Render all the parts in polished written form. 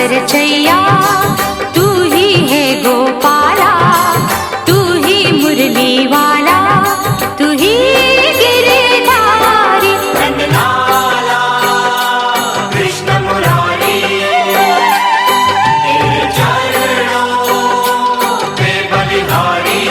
रचैया तू ही है गोपाला, तू ही मुरली वाला, तू ही गिरधारी। नंदलाला कृष्ण मुरारी, तेरे चरणों पे बलिहारी।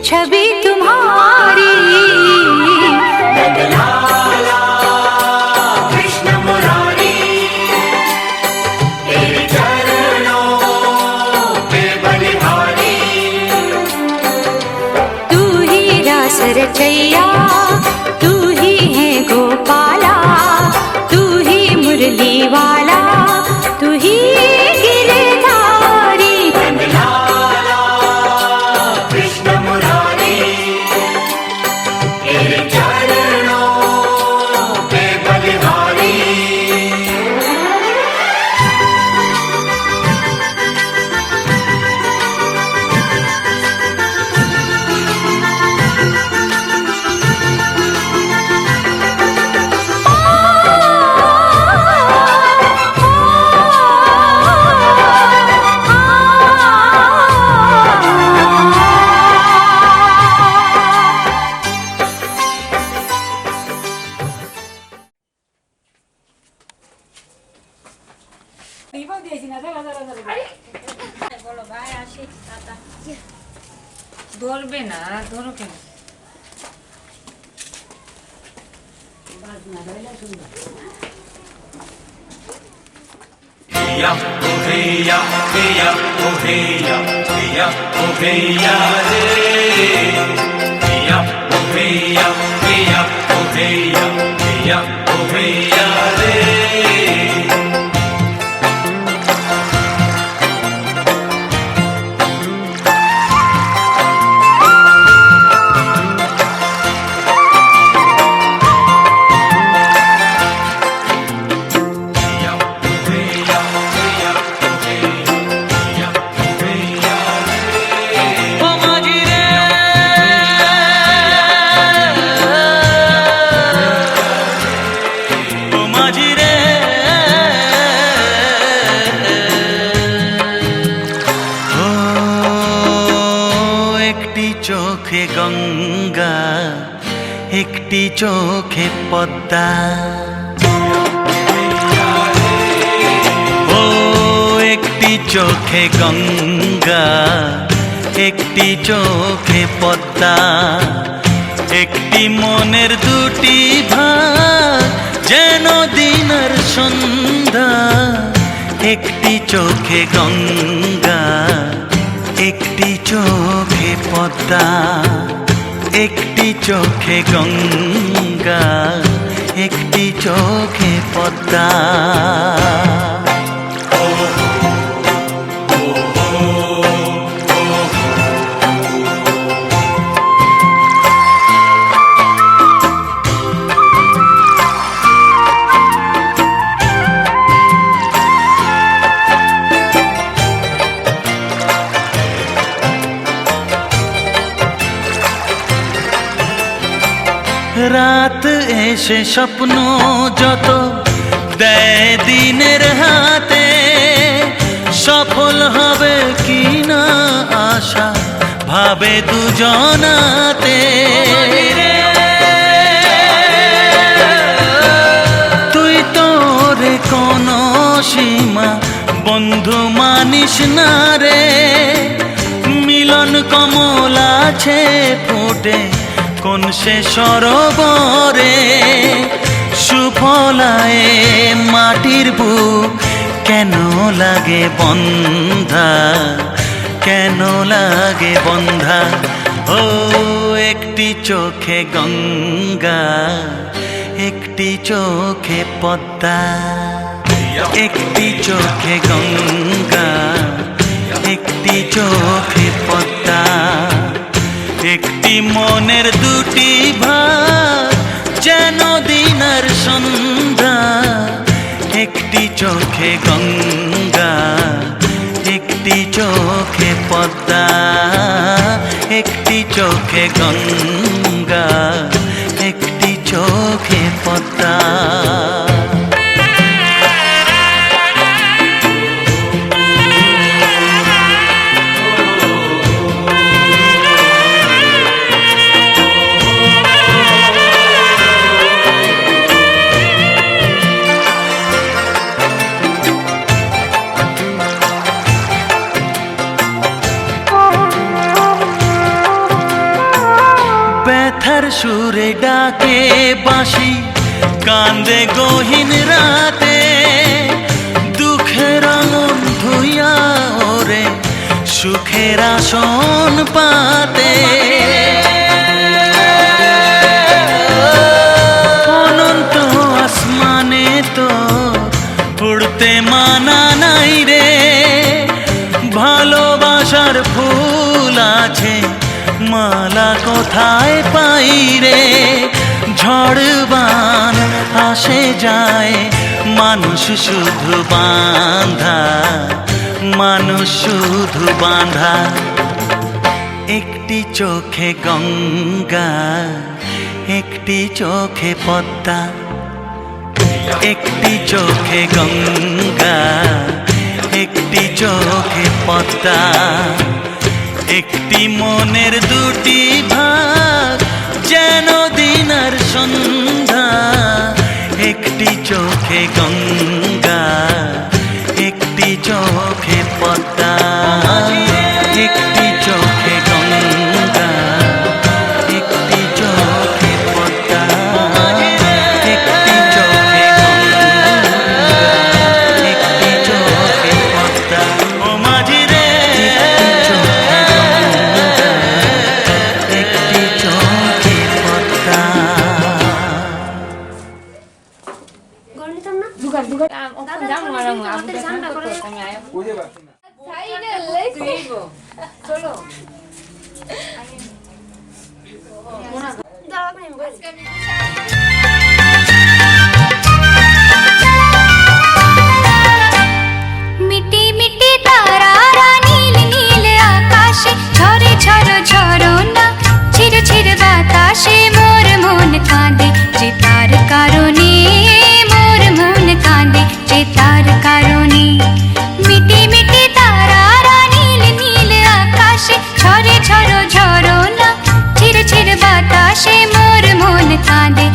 छवि तुम्हारी नंदलाला कृष्ण मुरारी, तेरे चरणों पे बलिहारी। तू ही रास रचैया, तू ही है गोपाला, तू ही मुरली वाला, तू ही गिरधारी। नंदलाला कृष्ण मुरारी, तेरे चरणों पे बलिहारी। ধরবে না, ধরো কেন? या ओ भैया भैया ओ भैया भैया ओ भैया रे, भैया ओ भैया भैया ओ भैया भैया ओ भैया रे। চোখে গঙ্গা, একটি চোখে পদ্মা, ও একটি চোখে গঙ্গা, একটি চোখে পদ্মা, একটি মনের দুটি ভাগ যেন দিনের সন্ধ্যা, একটি চোখে গঙ্গা, একটি চোখে পদ্মা, একটি চোখে গঙ্গা। গঙ্গা একটি চোখে পদ্মা। রাত এসে স্বপ্ন যত দেয় দিনের হাতে, সফল হবে কি না আশা ভাবে দুজনাতে। তুই তোরে কোনো সীমা বন্ধু মানিস না রে, মিলন কমল আছে ফুটে কোন সে সরোবরে। সুফলায় মাটির বুক কেন লাগে বন্ধা, কেন লাগে বন্ধা। ও একটি চোখে গঙ্গা একটি চোখে পদ্মা, একটি চোখে গঙ্গা একটি চোখে পদ্মা। একটি মনের দুটি ভাগ যেন দিনের সন্ধ্যা, একটি চোখে গঙ্গা একটি চোখে পদ্মা, একটি চোখে গঙ্গা একটি চোখে পদ্মা। ব্যথার সুরে ডাকে বাঁশি কান্দে গহীন রাতে, দুঃখের মন ধুইয়া ওরে সুখের আসন পাতে। অনন্ত আসমানে তো উড়তে মানা নাই রে, ভালোবাসার ফুল আছে মালা কোথায় পাই রে। ঝড়বান আসে যায় মানুষ শুধু বাঁধা, মানুষ শুধু বাঁধা। একটি চোখে গঙ্গা একটি চোখে পদ্মা, একটি চোখে গঙ্গা একটি চোখে পদ্মা। একটি মনের দুটি ভাগ যেন দিনের সন্ধ্যা, একটি চোখে গঙ্গা একটি চোখে পদ্মা, একটি চোখে গঙ্গা একটি চোখে পদ্মা, একটি চোখে গঙ্গা একটি চোখে পদ্মা। ও মাঝি রে মিটি মিটি তারারা নীল নীল আকাশে, ঝরে ঝড় ঝরনা ছির ছির বাতাসে। মোর মন কাঁদে যে তার কারণে, মোর মন কাঁদে যে তার কারণে। মিটি মিটি তারারা নীল নীল আকাশে, ঝরে ঝড় ঝরনা ছির ছির বাতাসে। মোর মন কাঁদে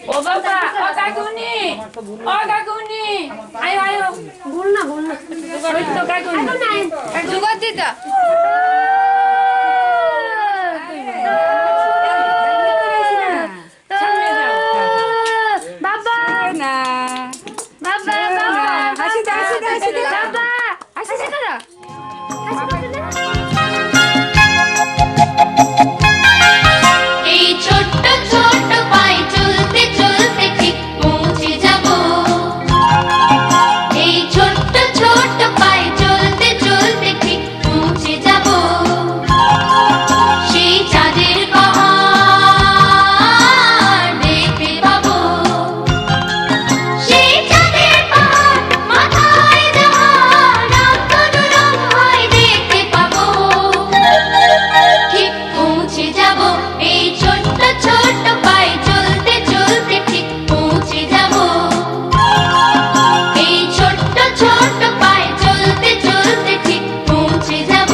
ও বাবা ও কাকুনি আয় আয় ভুল না তো কাকুনি জুগাত দিতা বাবা না বাবা হাসি বাবা হাসি দাদা এই ছোট্ট ছোট্ট পায়ে চলতে চলতে ঠিক পৌঁছে যাব এই ছোট্ট ছোট্ট পায়ে চলতে চলতে ঠিক পৌঁছে যাব সেই চাঁদের পাহাড় দেখতে পাবো সেই চাঁদের পাহাড় মাথায় যাওয়ার রং হয় দেখতে পাবো ঠিক পৌঁছে যাব এই ছোট্ট ছোট্ট পায়ে চলতে চলতে ঠিক পৌঁছে যাব এই ছোট্ট ছোট্ট পায়ে চলতে চলতে ঠিক পৌঁছে যাব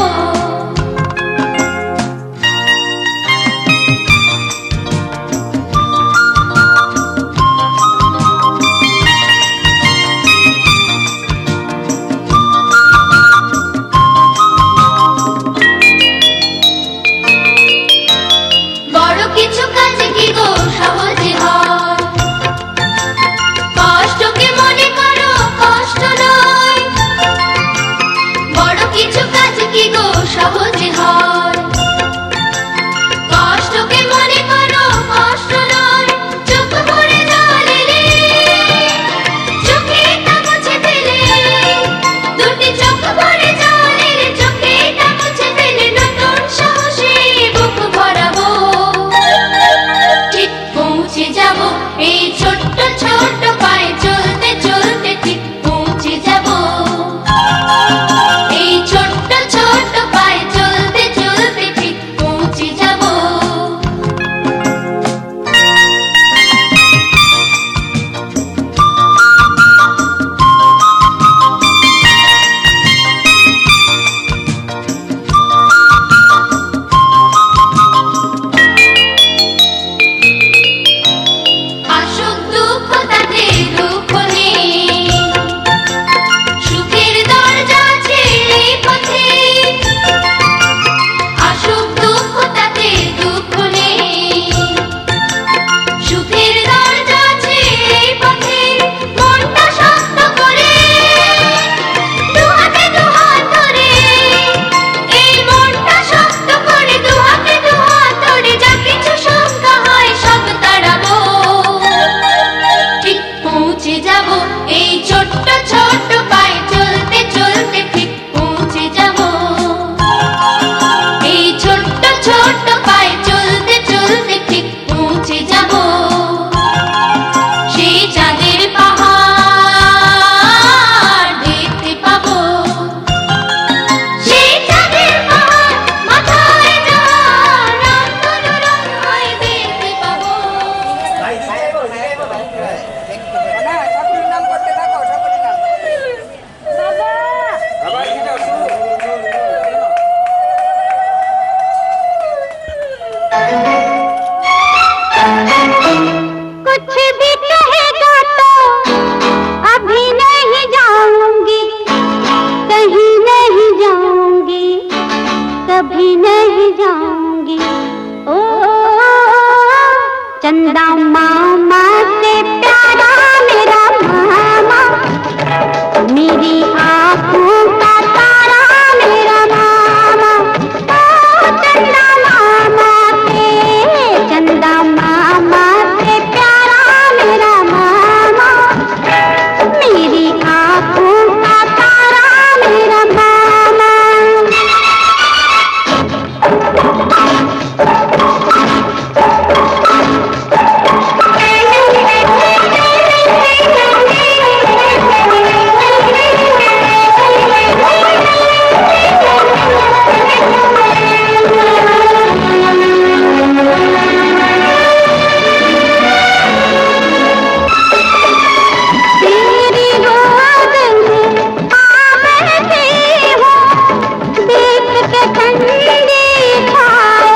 বড় কিছু কাজ কি গো সহজে হয় কষ্টকে মনে করো কষ্ট নয় বড় কিছু কাজ কি গো সহজে হয় কষ্টকে মনে করো কষ্ট নয় চোখ ভরে জল এলে চোখেটা মুছে ফেলে দুটি চোখ ভরে জল এলে চোখেটা মুছে ফেলে নতুন সাহসে বুক ভরাবো ঠিক পৌঁছে যাব এই ছোট্ট ছোট্ট পায়ে চলতে চলতে ঠিক পৌঁছে যাব এই ছোট্ট ছোট্ট পায়ে চলতে চলতে ঠিক পৌঁছে যাব আসুক দুঃখ তাতে দুঃখ নেই সুখের দরজা আছে এই পথে আসুক দুঃখ তাতে দুঃখ নেই সুখের দরজা আছে এই পথে মনটা শক্ত করে দু হাতে দু হাত ধরে এই মনটা শক্ত করে দু হাতে দু হাত ধরে যা কিছু শঙ্কা হয় সব তাড়াবো ঠিক পৌঁছে যাব এই ছোট্ট ছোট্ট পায়ে চলতে চলতে ঠিক পৌঁছে যাব এই ছোট্ট ছোট্ট পায়ে চলতে চলতে ঠিক পৌঁছে যাব সেই চাঁদের পাহাড় দেখতে পাবো সেই চাঁদের পাহাড় মাথায় যাওয়ার রং হয় দেখতে পাবো कुछ भी कहेगा तो अभी नहीं जाऊंगी कहीं नहीं जाऊंगी कभी नहीं जाऊंगी ओ चंदा मामा से प्यारा मेरा मामा मेरी आँखों का तारा मेरा मामा ओ चंदा मामा से प्यारा मेरा मामा मेरी आँखों का तारा मेरा मामा ठंडी छाया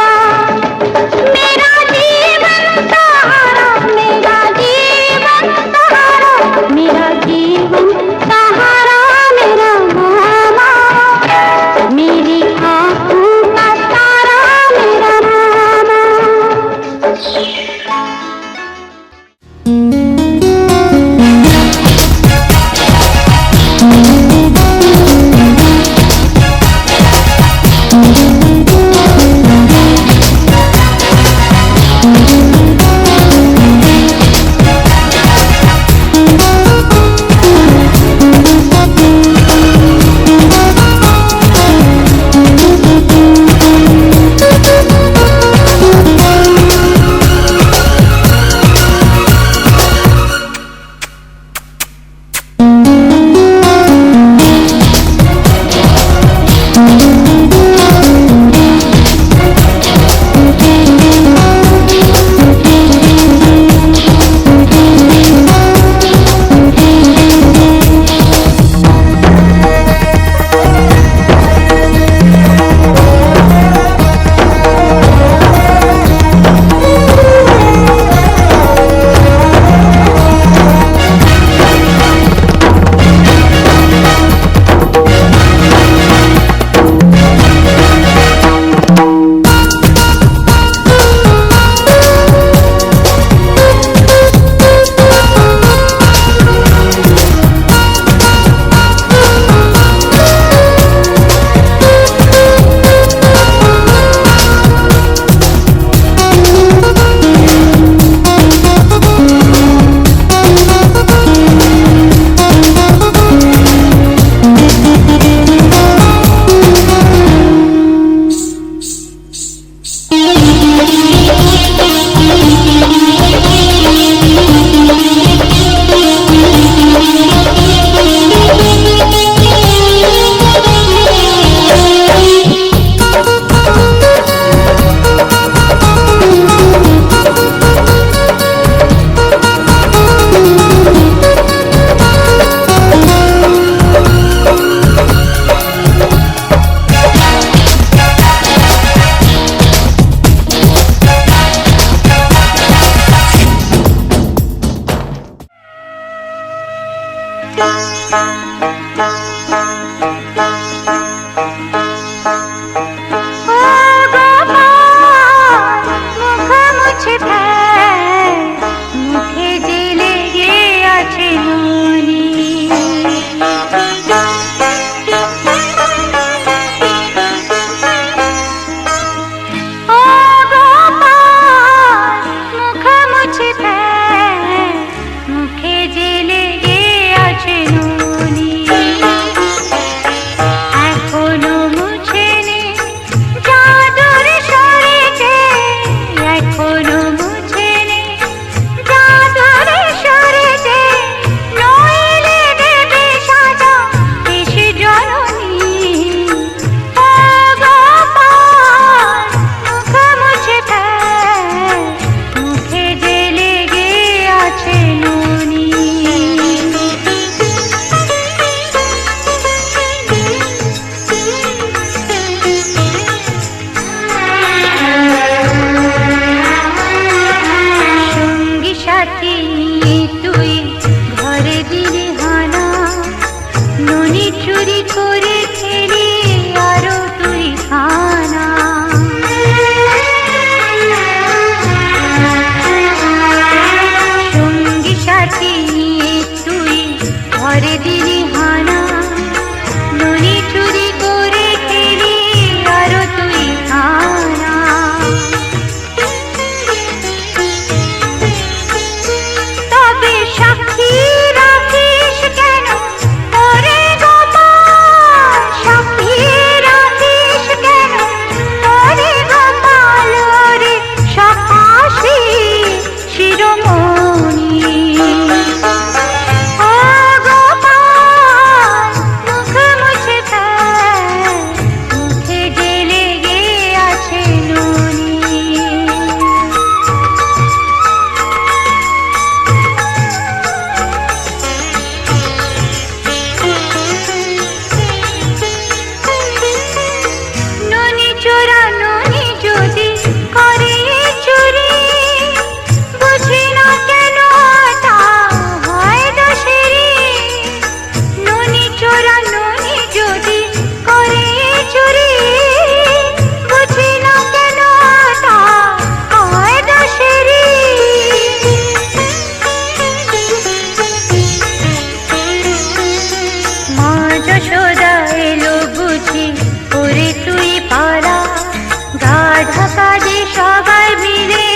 ঢাকা যে সবাই মিলে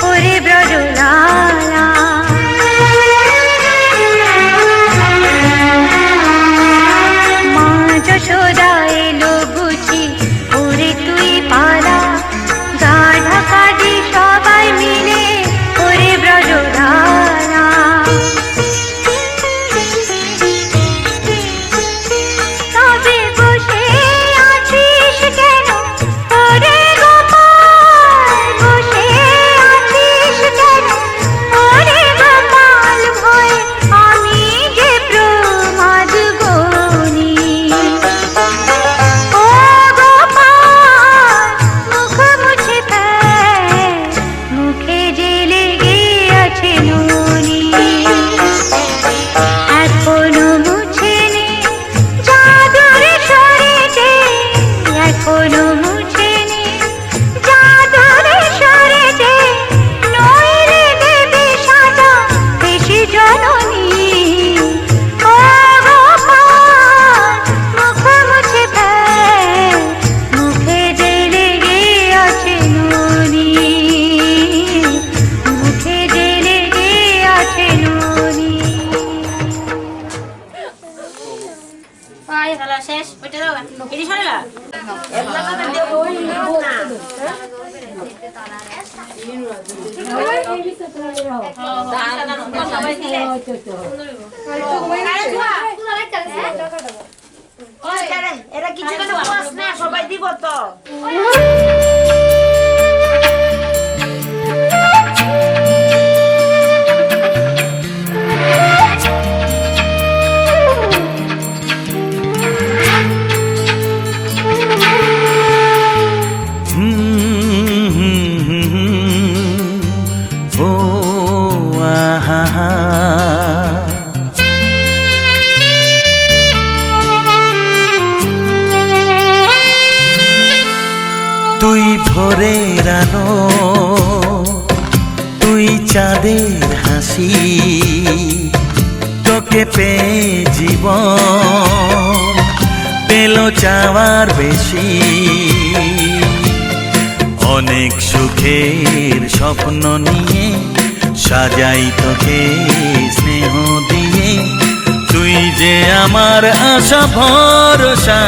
ওরে ব্রজলালা মা যশোদা এলো বুঝি ওরে তুই পালা গা ঢাকা যে সবাই মিলে ওরে ব্রজলালা তবে বসে আছিস কেন ওরে গোপাল বসে আছিস কেন ওরে গোপাল ভয় আমি যে প্রমাদ গনি ও গোপাল মুখ মুছে ফেল মুখে যে লেগে আছে নুনি এখনো মুছেনি জাদুর শরীরে এখনো মুছেনি জাদুর শরীরে নইলে দেবী সাদা বেশি জননী ও গোপাল মুখ মুছে ফেল মুখে যে লেগে আছে নুনি মুখে যে লেগে আছে নুনি খেলা শেষ ওইটা দাও এটি সরেলা এরা কিছু না সবাই দিব তো ও আহা তুই ভোরের আলো তুই চাঁদের হাসি তোকে পেয়ে জীবন পেল চাওয়ার বেশি অনেক সুখের স্বপ্ন নিয়ে সাজাই তোকে স্নেহ দিয়ে তুই যে আমার আশা ভরসা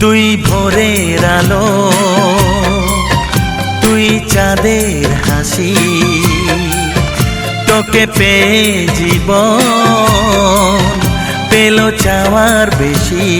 তুই ভোরের আলো তুই চাঁদের হাসি তোকে পেয়ে জীবন পেল চাওয়ার বেশি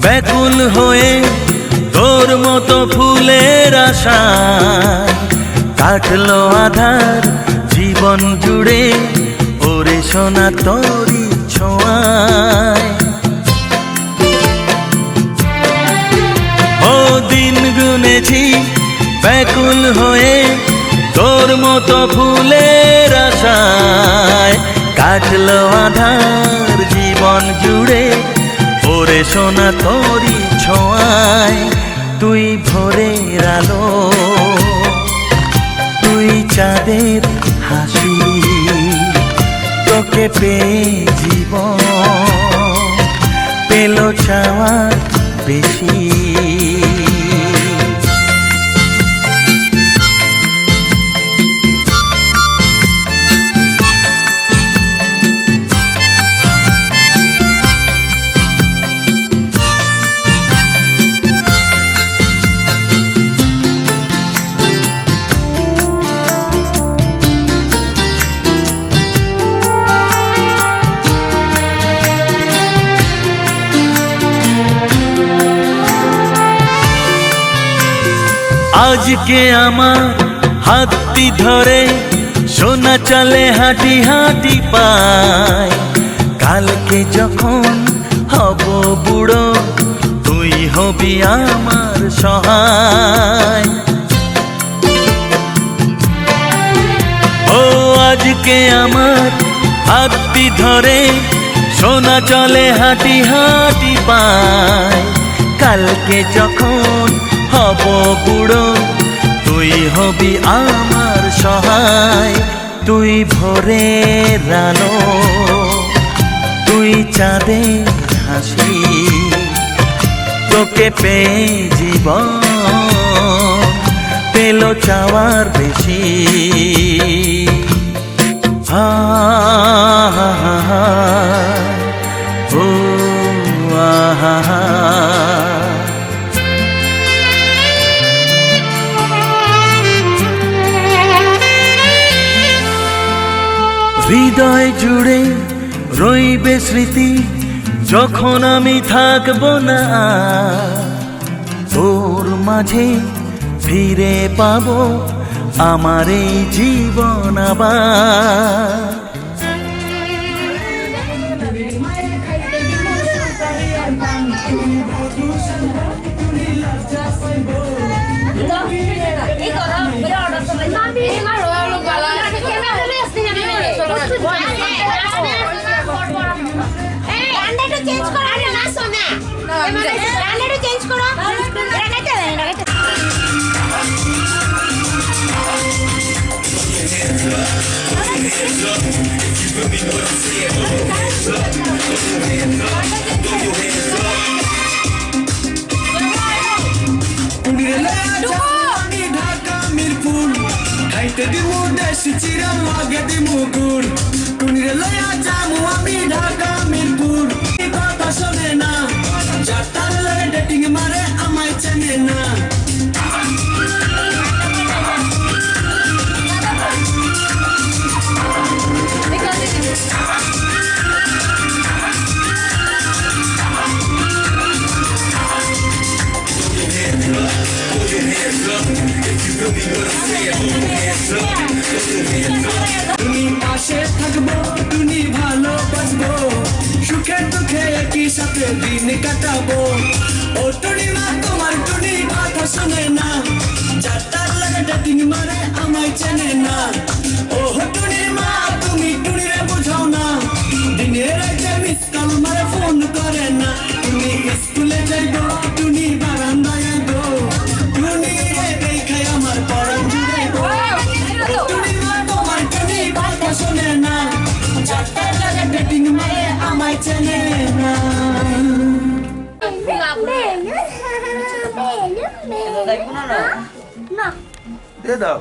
ব্যাকুল হয়ে তোর মতো ফুলের আশা কাটলো আধার জীবন জুড়ে ওরে সোনা তোরি ছোঁয়ায় ও দিন গুনেছি ব্যাকুল হয়ে তোর মতো ফুলের আশায় কাটলো আধার জীবন জুড়ে ওরে সোনা তোরি ছোঁয়ায় তুই ভোরের আলো তুই চাঁদের হাসি তোকে পেয়ে জীবন পেল চাওয়ার বেশি আজকে আমার হাতটি ধরে সোনা চলে হাঁটি হাঁটি পায় কালকে যখন হব বুড়ো তুই হবি আমার সহায়। ও আজকে আমার হাতটি ধরে সোনা চলে হাঁটি হাঁটি পায়। কালকে যখন হব বুড়ো তুই হবি আমার সহায়। তুই ভোরের আলো, তুই চাঁদের হাসি, তোকে পেয়ে জীবন পেল চাওয়ার বেশি। হা হা হা হা ও আহা হা। হৃদয় জুড়ে রইবে স্মৃতি যখন আমি থাকবো না। তোর মাঝে ফিরে পাবো আমার এই জীবন আবার। মারে আমায় চেনে না। তুমি পাশে থাকবো, তুমি ভালোবাসবো, সুখে দুঃখে একই সাথে দিন কাটাবো। ও টুনি মা তোমার টুনি কথা শোনে না, যার লাগে ডেটিং মারে আমায় চেনে না। ও টুনি মা তুমি টুনিরে বুঝাও না, দিনে রাতে মিস কল মারে ফোন করে না। তুমি স্কুলে যাইবো টুনি বারান্দায় গো, টুনি রে দেখে আমার পরাণ জুড়ে গো। টুনি মা তোমার টুনি কথা শোনে না, যার লাগে ডেটিং মারে আমায় চেনে না। দিয়ে দাও,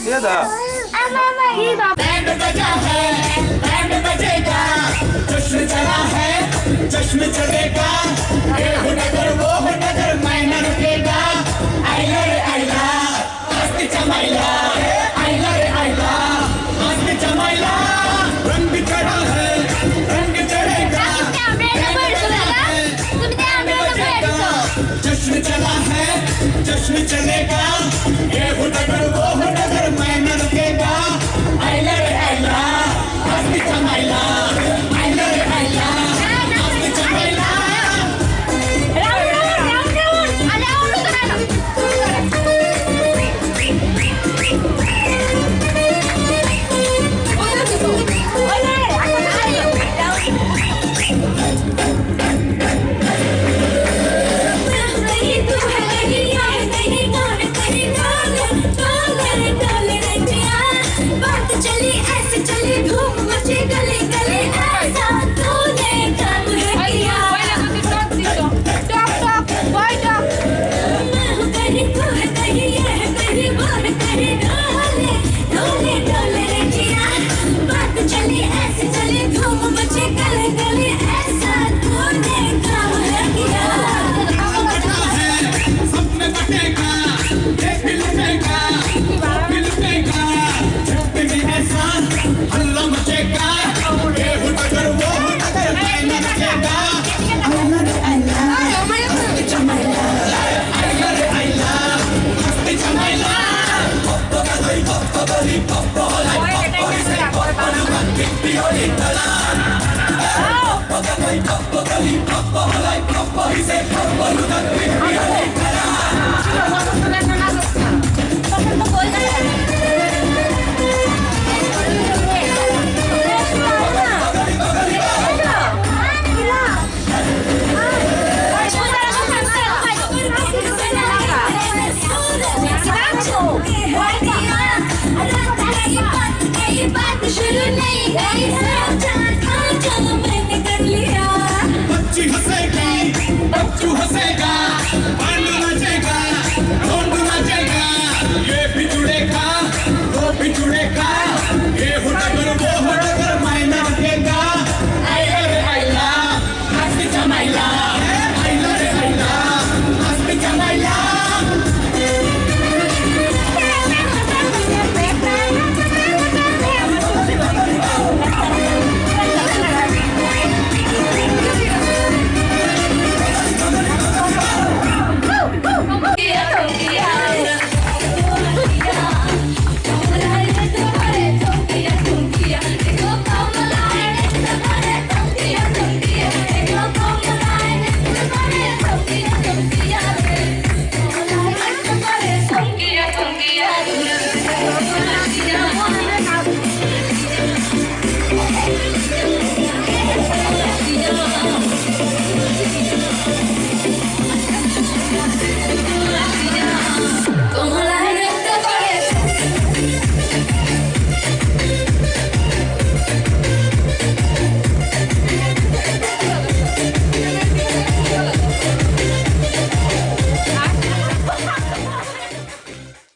দিয়ে দাও। बैंड बजा है, बैंड बजेगा, जश्न चला है, जश्न चलेगा। ये हो नगर वो हो नगर मैं न रुकेगा। आइला रे आइला मस्त चमाइला, आइला रे आइला मस्त चमाइला। रंग चढ़ा है, रंग चढ़ेगा, जश्न चला है, जश्न चलेगा। ये हो नगर वो हो नगर मैं न रुकेगा। आइला रे आइला मस्त चमाइला, आइला रे आइला मस्त चमाइला। चली ऐसे चली धूम मचे गले गले ऐसा तूने काम है किया। मैं हूँ कहीं तू है कहीं ये है कहीं वो है कहीं डोले डोले डोले रे जिया। बात चली ऐसे चली धूम मचे गले गले ऐसा तूने काम है किया। सपने बटेगा, एक भी लुटेगा, वो भी लुटेगा। जब भी ऐसा हल्ला मचेगा, शुरू नहीं गई